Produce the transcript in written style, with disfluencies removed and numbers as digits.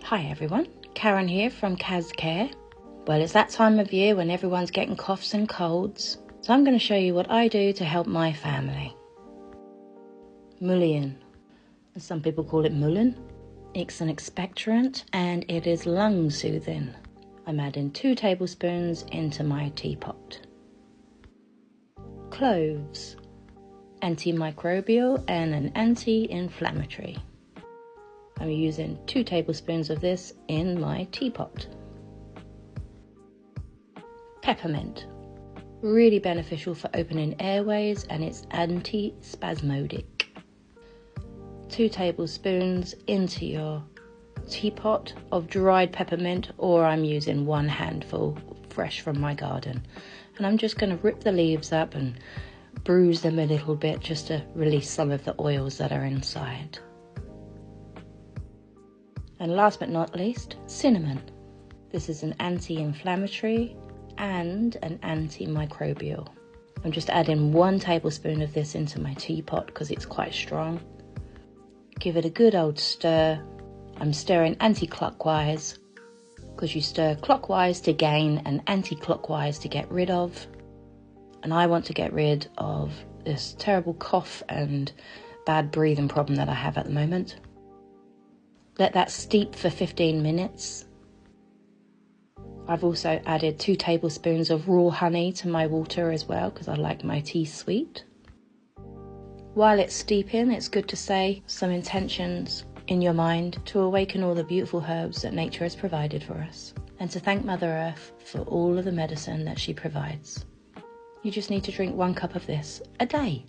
Hi everyone, Karen here from Kaz Care. Well, it's that time of year when everyone's getting coughs and colds, so I'm going to show you what I do to help my family. Mullein, as some people call it mullein. It's an expectorant and it is lung soothing. I'm adding 2 tablespoons into my teapot. Cloves, antimicrobial and an anti-inflammatory. I'm using 2 tablespoons of this in my teapot. Peppermint, really beneficial for opening airways and it's anti-spasmodic. 2 tablespoons into your teapot of dried peppermint, or I'm using 1 handful fresh from my garden. And I'm just going to rip the leaves up and bruise them a little bit just to release some of the oils that are inside. And last but not least, cinnamon. This is an anti-inflammatory and an antimicrobial. I'm just adding 1 tablespoon of this into my teapot because it's quite strong. Give it a good old stir. I'm stirring anti-clockwise because you stir clockwise to gain and anti-clockwise to get rid of. And I want to get rid of this terrible cough and bad breathing problem that I have at the moment. Let that steep for 15 minutes. I've also added 2 tablespoons of raw honey to my water as well because I like my tea sweet. While it's steeping, it's good to say some intentions in your mind to awaken all the beautiful herbs that nature has provided for us and to thank Mother Earth for all of the medicine that she provides. You just need to drink 1 cup of this a day.